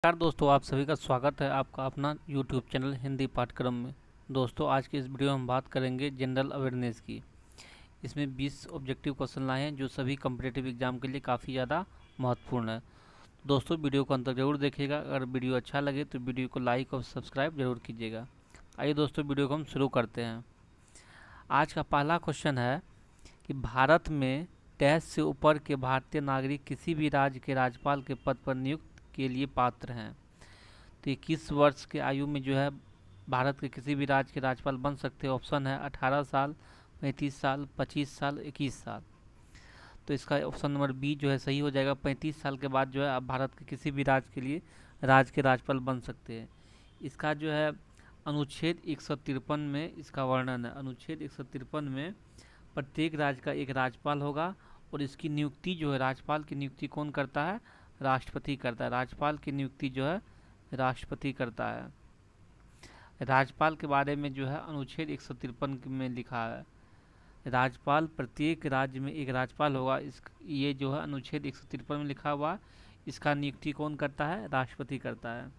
नमस्कार दोस्तों, आप सभी का स्वागत है आपका अपना YouTube चैनल हिंदी पाठ्यक्रम में। दोस्तों, आज की इस वीडियो में हम बात करेंगे जनरल अवेयरनेस की। इसमें 20 ऑब्जेक्टिव क्वेश्चन लाए हैं जो सभी कम्पिटिटिव एग्जाम के लिए काफ़ी ज़्यादा महत्वपूर्ण है। दोस्तों, वीडियो को अंत तक जरूर देखिएगा। अगर वीडियो अच्छा लगे तो वीडियो को लाइक और सब्सक्राइब जरूर कीजिएगा। आइए दोस्तों, वीडियो को हम शुरू करते हैं। आज का पहला क्वेश्चन है कि भारत में डैश से ऊपर के भारतीय नागरिक किसी भी राज्य के राज्यपाल के पद पर नियुक्त के लिए पात्र हैं। तो 21 वर्ष के आयु में जो है भारत के किसी भी राज्य के राज्यपाल बन सकते हैं। ऑप्शन है 18 साल, 35 साल, 25 साल, 21 साल। तो इसका ऑप्शन नंबर बी जो है सही हो जाएगा। 35 साल के बाद जो है आप भारत के किसी भी राज्य के लिए राज्य के राज्यपाल बन सकते हैं। इसका जो है अनुच्छेद 153 में इसका वर्णन है। अनुच्छेद 153 में प्रत्येक राज्य का एक राज्यपाल होगा और इसकी नियुक्ति जो है राज्यपाल की नियुक्ति कौन करता है? राष्ट्रपति करता है। राज्यपाल की नियुक्ति जो है राष्ट्रपति करता है। राज्यपाल के बारे में जो है अनुच्छेद 153 में लिखा है, राज्यपाल प्रत्येक राज्य में एक राज्यपाल होगा। ये जो है अनुच्छेद 153 में लिखा हुआ, इसका नियुक्ति कौन करता है? राष्ट्रपति करता है।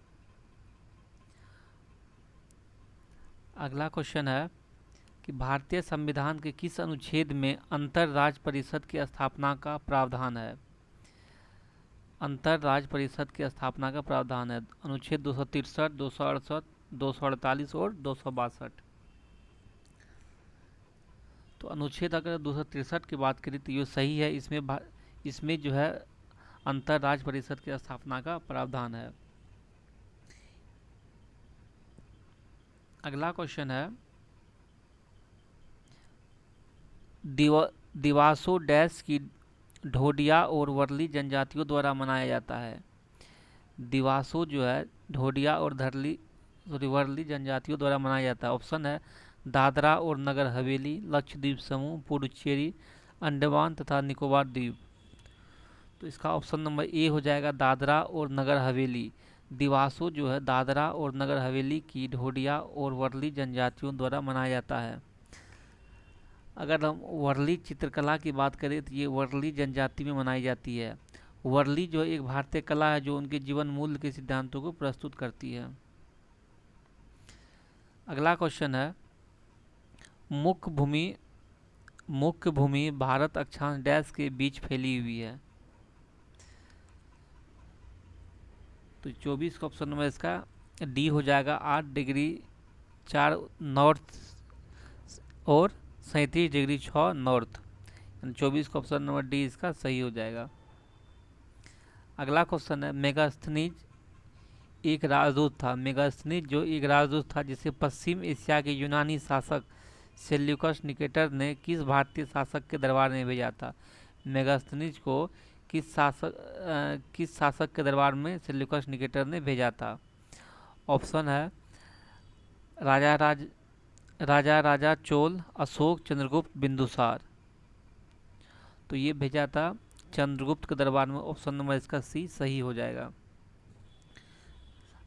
अगला क्वेश्चन है कि भारतीय संविधान के किस अनुच्छेद में अंतर राज्य परिषद की स्थापना का प्रावधान है? अंतर राज्य परिषद की स्थापना का प्रावधान है अनुच्छेद 263, 268, 248 और 262। तो अनुच्छेद अगर 263 की बात करें तो ये सही है। इसमें जो है अंतर राज्य परिषद की स्थापना का प्रावधान है। अगला क्वेश्चन है दिवासो डैश की ढोडिया और वर्ली जनजातियों द्वारा मनाया जाता है। दिवासो जो है ढोडिया और वर्ली जनजातियों द्वारा मनाया जाता है। ऑप्शन है दादरा और नगर हवेली, लक्षद्वीप समूह, पुडुचेरी, अंडमान तथा निकोबार द्वीप। तो इसका ऑप्शन नंबर ए हो जाएगा, दादरा और नगर हवेली। दिवासो जो है दादरा और नगर हवेली की ढोडिया और वर्ली जनजातियों द्वारा मनाया जाता है। अगर हम वर्ली चित्रकला की बात करें तो ये वर्ली जनजाति में मनाई जाती है। वर्ली जो एक भारतीय कला है जो उनके जीवन मूल्य के सिद्धांतों को प्रस्तुत करती है। अगला क्वेश्चन है मुख्य भूमि भारत अक्षांश डैश के बीच फैली हुई है। तो 24 का ऑप्शन नंबर इसका डी हो जाएगा, 8 डिग्री 4 नॉर्थ और 37 डिग्री 6 नॉर्थ। 24 का ऑप्शन नंबर डी इसका सही हो जाएगा। अगला क्वेश्चन है मेगास्थनीज एक राजदूत था। मेगास्थनीज जो एक राजदूत था जिसे पश्चिम एशिया के यूनानी शासक सेल्यूकस निकेटर ने किस भारतीय शासक के दरबार में भेजा था? मेगास्थनीज को किस शासक के दरबार में सेल्यूकस निकेटर ने भेजा था? ऑप्शन है राजा चोल, अशोक, चंद्रगुप्त, बिंदुसार। तो ये भेजा था चंद्रगुप्त के दरबार में। ऑप्शन नंबर इसका सी सही हो जाएगा।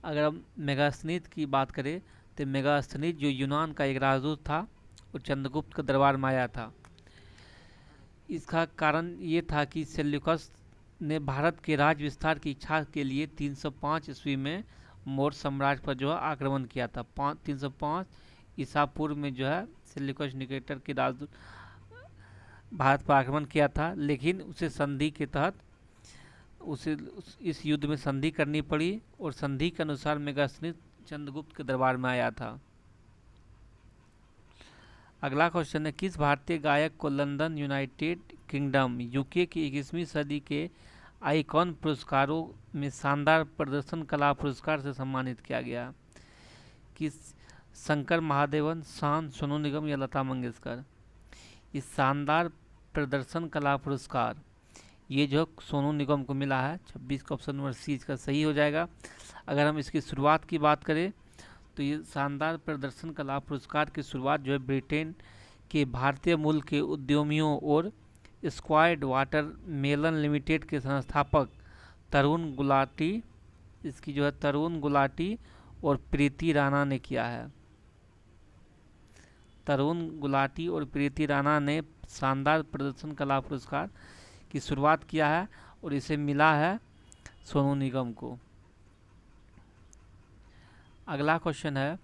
अगर हम मेगास्थनीज की बात करें तो मेगास्थनीज जो यूनान का एक राजदूत था और चंद्रगुप्त के दरबार में आया था। इसका कारण ये था कि सेल्यूकस ने भारत के राज्य विस्तार की इच्छा के लिए 305 ईस्वी में मौर्य साम्राज्य पर जो है आक्रमण किया था। 305 ईसा पूर्व में जो है सेल्यूकस निकेटर के राजदूत भारत पर आक्रमण किया था, लेकिन उसे संधि के तहत इस युद्ध में संधि करनी पड़ी और संधि के अनुसार मेगास्थनीज चंद्रगुप्त के दरबार में आया था। अगला क्वेश्चन है किस भारतीय गायक को लंदन, यूनाइटेड किंगडम, यूके की 21वीं सदी के आइकॉन पुरस्कारों में शानदार प्रदर्शन कला पुरस्कार से सम्मानित किया गया? किस शंकर महादेवन, शान, सोनू निगम या लता मंगेशकर? इस शानदार प्रदर्शन कला पुरस्कार ये जो सोनू निगम को मिला है। 26 का ऑप्शन नंबर सी इसका सही हो जाएगा। अगर हम इसकी शुरुआत की बात करें तो ये शानदार प्रदर्शन कला पुरस्कार की शुरुआत जो है ब्रिटेन के भारतीय मूल के उद्यमियों और स्क्वायड वाटर मेलन लिमिटेड के संस्थापक तरुण गुलाटी और प्रीति राणा ने किया है। तरुण गुलाटी और प्रीति राणा ने शानदार प्रदर्शन कला पुरस्कार की शुरुआत किया है और इसे मिला है सोनू निगम को। अगला क्वेश्चन है,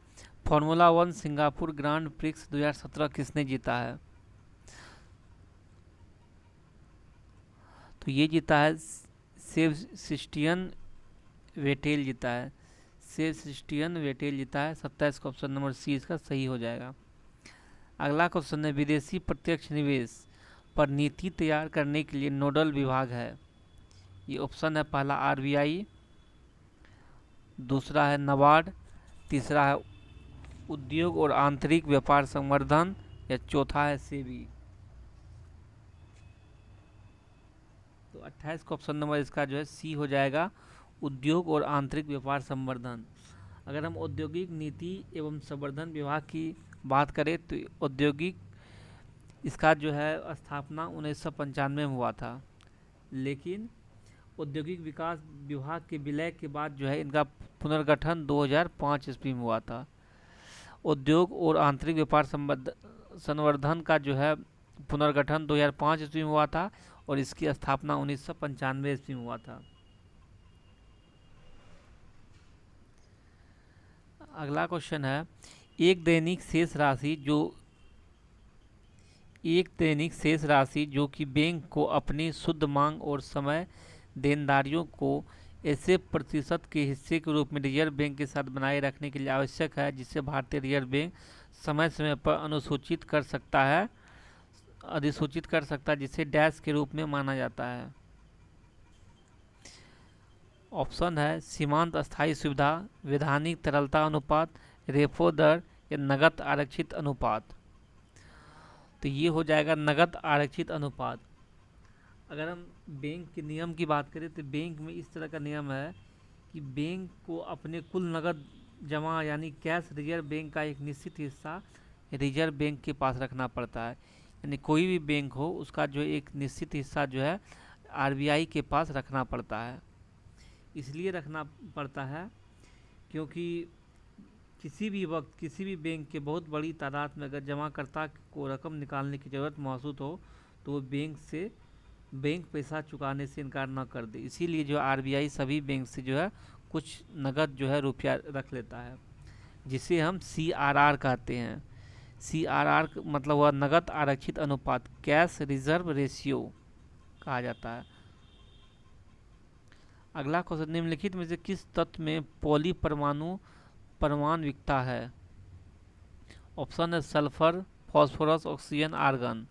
formula one Singapore grand prix 2017 किसने जीता है? तो ये जीता है सेबेस्टियन वेटेल जीता है। सेबेस्टियन वेटेल जीता है। 27 का ऑप्शन नंबर सी इसका सही हो जाएगा। अगला क्वेश्चन है, विदेशी प्रत्यक्ष निवेश पर नीति तैयार करने के लिए नोडल विभाग है। ये ऑप्शन है, पहला आरबीआई, दूसरा है नाबार्ड, तीसरा है उद्योग और आंतरिक व्यापार संवर्धन, या चौथा है सेबी। तो 28 का ऑप्शन नंबर इसका जो है सी हो जाएगा, उद्योग और आंतरिक व्यापार संवर्धन। अगर हम औद्योगिक नीति एवं संवर्धन विभाग की बात करें तो औद्योगिक इसका जो है स्थापना 1995 में हुआ था, लेकिन औद्योगिक विकास विभाग के विलय के बाद जो है इनका पुनर्गठन 2005 ईस्वी में हुआ था। उद्योग और आंतरिक व्यापार संवर्धन का जो है पुनर्गठन 2005 ईस्वी में हुआ था और इसकी स्थापना 1995 ईस्वी में हुआ था। अगला क्वेश्चन है, एक दैनिक शेष राशि जो कि बैंक को अपनी शुद्ध मांग और समय देनदारियों को ऐसे प्रतिशत के हिस्से के रूप में रिजर्व बैंक के साथ बनाए रखने के लिए आवश्यक है जिसे भारतीय रिजर्व बैंक समय समय पर अधिसूचित कर सकता है, जिसे डैश के रूप में माना जाता है। ऑप्शन है, सीमांत अस्थायी सुविधा, वैधानिक तरलता अनुपात, रेपो दर, या नगद आरक्षित अनुपात। तो ये हो जाएगा नगद आरक्षित अनुपात। अगर हम बैंक के नियम की बात करें तो बैंक में इस तरह का नियम है कि बैंक को अपने कुल नगद जमा यानी कैश रिजर्व बैंक का एक निश्चित हिस्सा रिजर्व बैंक के पास रखना पड़ता है। यानी कोई भी बैंक हो उसका जो एक निश्चित हिस्सा जो है आरबीआई के पास रखना पड़ता है। इसलिए रखना पड़ता है क्योंकि किसी भी वक्त किसी भी बैंक के बहुत बड़ी तादाद में अगर जमाकर्ता को रकम निकालने की ज़रूरत महसूस हो तो वो बैंक पैसा चुकाने से इनकार न कर दे। इसीलिए जो आरबीआई सभी बैंक से जो है कुछ नगद जो है रुपया रख लेता है, जिसे हम सीआरआर कहते हैं। सीआरआर मतलब हुआ नगद आरक्षित अनुपात, कैश रिजर्व रेशियो कहा जाता है। अगला क्वेश्चन, निम्नलिखित में से किस तत्व में पॉली परमाणु परमाणविकता है? ऑप्शन है, सल्फर, फास्फोरस, ऑक्सीजन, आर्गन।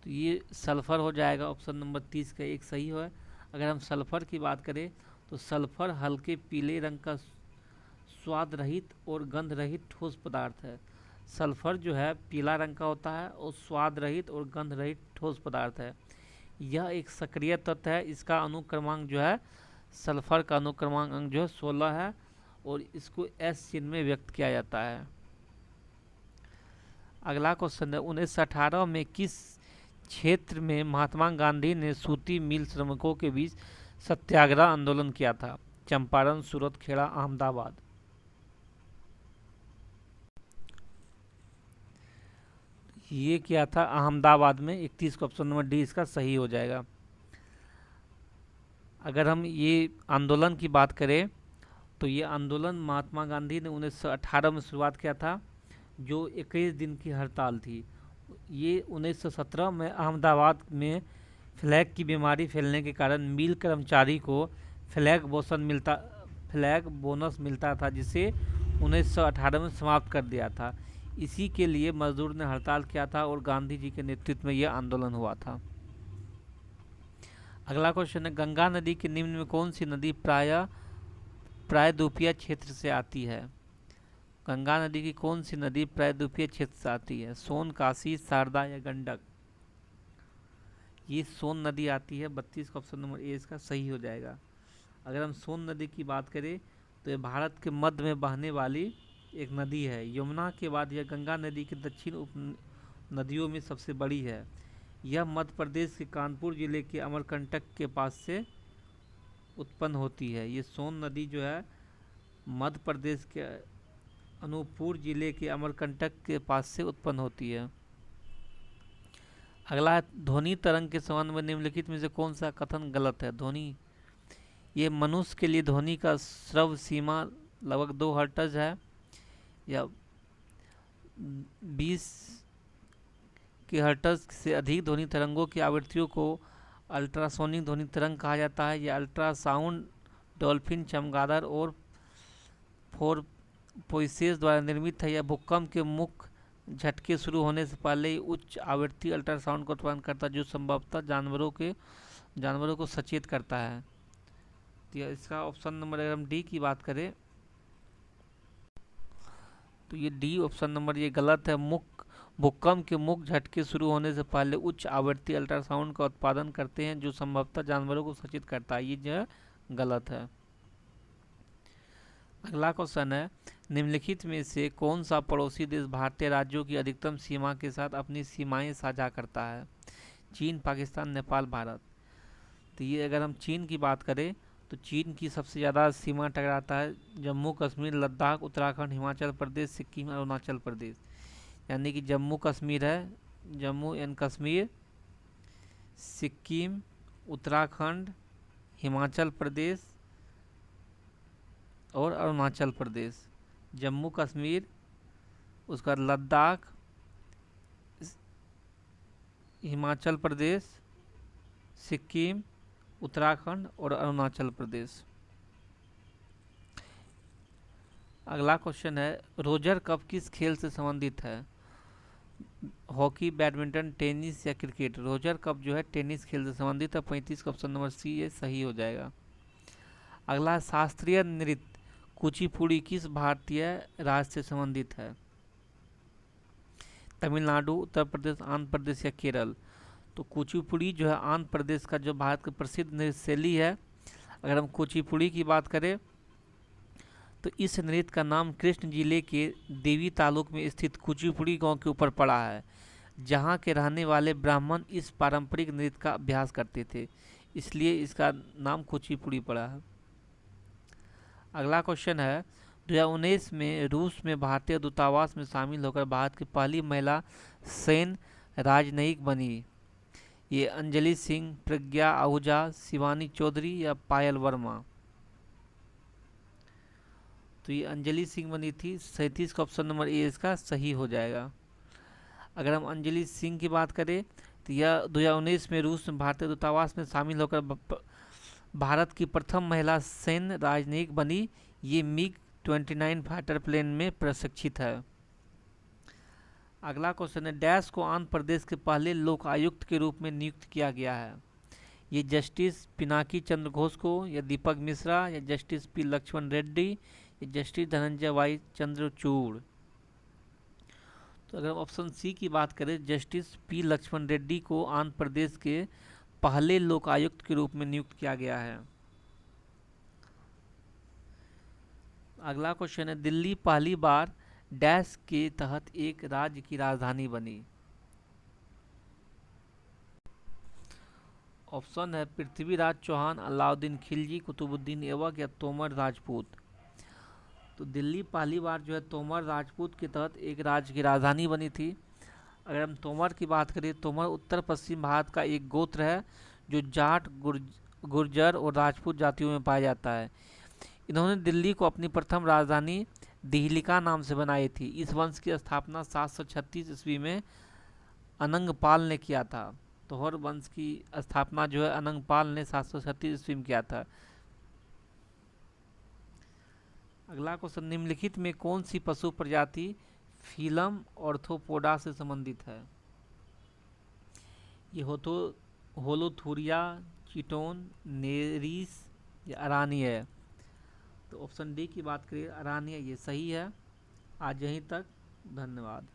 तो ये सल्फर हो जाएगा, ऑप्शन नंबर 30 का एक सही है। अगर हम सल्फर की बात करें तो सल्फर हल्के पीले रंग का स्वाद रहित और गंध रहित ठोस पदार्थ है। सल्फर जो है पीला रंग का होता है और स्वाद रहित और गंध रहित ठोस पदार्थ है। यह एक सक्रिय तत्व है। इसका अनुक्रमांक जो है सल्फर का अनुक्रमांक अंक जो है 16 है और इसको एस चिन्ह में व्यक्त किया जाता है। अगला क्वेश्चन है, 1918 में किस क्षेत्र में महात्मा गांधी ने सूती मिल श्रमिकों के बीच सत्याग्रह आंदोलन किया था? चंपारण, सूरत, खेड़ा, अहमदाबाद। ये किया था अहमदाबाद में। 31 का ऑप्शन नंबर डी इसका सही हो जाएगा। अगर हम ये आंदोलन की बात करें तो ये आंदोलन महात्मा गांधी ने 1918 में शुरुआत किया था, जो 21 दिन की हड़ताल थी। ये 1917 में अहमदाबाद में फ्लैग की बीमारी फैलने के कारण मिल कर्मचारी को फ्लैग बोनस मिलता था, जिसे 1918 में समाप्त कर दिया था। इसी के लिए मजदूर ने हड़ताल किया था और गांधी जी के नेतृत्व में यह आंदोलन हुआ था। अगला क्वेश्चन है, गंगा नदी के निम्न में कौन सी नदी प्रायद्वीपीय क्षेत्र से आती है? गंगा नदी की कौन सी नदी प्रायद्वीपीय क्षेत्र से आती है? सोन, काशी, शारदा, या गंडक। ये सोन नदी आती है। 32 का ऑप्शन नंबर ए इसका सही हो जाएगा। अगर हम सोन नदी की बात करें तो ये भारत के मध्य में बहने वाली एक नदी है। यमुना के बाद यह गंगा नदी की दक्षिण उप नदियों में सबसे बड़ी है। यह मध्य प्रदेश के कानपुर जिले के अमरकंटक के पास से उत्पन्न होती है। ये सोन नदी जो है मध्य प्रदेश के अनूपपुर जिले के अमरकंटक के पास से उत्पन्न होती है। अगला है, ध्वनि तरंग के संबंध में निम्नलिखित में से कौन सा कथन गलत है? ध्वनि ये मनुष्य के लिए ध्वनि का श्रव्य सीमा लगभग 2 हर्ट्ज है, या 20 के हर्ट्ज से अधिक ध्वनि तरंगों की आवृत्तियों को अल्ट्रासोनिक ध्वनि तरंग कहा जाता है। यह अल्ट्रासाउंड डॉल्फिन, चमगादड़ और पोइसेस द्वारा निर्मित है। यह भूकंप के मुख्य झटके शुरू होने से पहले ही उच्च आवृत्ति अल्ट्रासाउंड को उत्पन्न करता है, जो संभवतः जानवरों को सचेत करता है। तो इसका ऑप्शन नंबर, अगर हम डी की बात करें तो ये डी ऑप्शन नंबर ये गलत है। भूकंप के मुख्य झटके शुरू होने से पहले उच्च आवृत्ति अल्ट्रासाउंड का उत्पादन करते हैं, जो संभवतः जानवरों को सचेत करता है। ये जो गलत है। अगला क्वेश्चन है, निम्नलिखित में से कौन सा पड़ोसी देश भारतीय राज्यों की अधिकतम सीमा के साथ अपनी सीमाएं साझा करता है? चीन, पाकिस्तान, नेपाल, भारत। तो ये अगर हम चीन की बात करें तो चीन की सबसे ज़्यादा सीमा टकराता है जम्मू कश्मीर, लद्दाख, उत्तराखंड, हिमाचल प्रदेश, सिक्किम, अरुणाचल प्रदेश। यानी कि जम्मू कश्मीर है, जम्मू एंड कश्मीर, सिक्किम, उत्तराखंड, हिमाचल प्रदेश और अरुणाचल प्रदेश। जम्मू कश्मीर, उसका लद्दाख, हिमाचल प्रदेश, सिक्किम, उत्तराखंड और अरुणाचल प्रदेश। अगला क्वेश्चन है, रोजर कप किस खेल से संबंधित है? हॉकी, बैडमिंटन, टेनिस या क्रिकेट? रोजर कप जो है टेनिस खेल से संबंधित है। 35 का ऑप्शन नंबर सी ये सही हो जाएगा। अगला, शास्त्रीय नृत्य कुचिपुड़ी किस भारतीय राज्य से संबंधित है? तमिलनाडु, उत्तर प्रदेश, आंध्र प्रदेश या केरल? तो कुचिपुड़ी जो है आंध्र प्रदेश का जो भारत का प्रसिद्ध नृत्य शैली है। अगर हम कुचिपुड़ी की बात करें तो इस नृत्य का नाम कृष्ण जिले के देवी तालुक में स्थित कुचिपुड़ी गांव के ऊपर पड़ा है, जहां के रहने वाले ब्राह्मण इस पारंपरिक नृत्य का अभ्यास करते थे, इसलिए इसका नाम कुचिपुड़ी पड़ा है। अगला क्वेश्चन है, 2019 में रूस में भारतीय दूतावास में शामिल होकर भारत की पहली महिला सैन्य राजनयिक बनी। ये अंजलि सिंह, प्रज्ञा आहूजा, शिवानी चौधरी या पायल वर्मा? तो ये अंजलि सिंह बनी थी। 37 का ऑप्शन नंबर ए इसका सही हो जाएगा। अगर हम अंजलि सिंह की बात करें तो यह 2019 में रूस में भारतीय दूतावास में शामिल होकर भारत की प्रथम महिला सैन्य राजनयिक बनी। ये मिग 29 फाइटर प्लेन में प्रशिक्षित है। अगला क्वेश्चन है, डैश को आंध्र प्रदेश के पहले लोक आयुक्त के रूप में नियुक्त किया गया है? ये जस्टिस पिनाकी चंद्र घोष को, या दीपक मिश्रा, या जस्टिस पी लक्ष्मण रेड्डी, या जस्टिस धनंजय वाई चंद्रचूड़? तो अगर हम ऑप्शन सी की बात करें, जस्टिस पी लक्ष्मण रेड्डी को आंध्र प्रदेश के पहले लोक आयुक्त के रूप में नियुक्त किया गया है। अगला क्वेश्चन है, दिल्ली पहली बार डैश के तहत एक राज्य की राजधानी बनी? ऑप्शन है पृथ्वीराज चौहान, अलाउद्दीन खिलजी, कुतुबुद्दीन ऐबक या तोमर राजपूत? तो दिल्ली पहली बार जो है तोमर राजपूत के तहत एक राज्य की राजधानी बनी थी। अगर हम तोमर की बात करें, तोमर उत्तर पश्चिम भारत का एक गोत्र है जो जाट, गुर्जर और राजपूत जातियों में पाया जाता है। इन्होंने दिल्ली को अपनी प्रथम राजधानी दिहलिका नाम से बनाई थी। इस वंश की स्थापना 736 ईस्वी में अनंगपाल ने किया था। तोहर वंश की स्थापना जो है अनंगपाल ने 736 ईस्वी में किया था। अगला क्वेश्चन, निम्नलिखित में कौन सी पशु प्रजाति फिलम ऑर्थोपोडा से संबंधित है? ये होलोथूरिया, चिटोन, नेरिस या अरानिया है? तो ऑप्शन डी की बात करें, अरानिया, ये सही है। आज यहीं तक, धन्यवाद।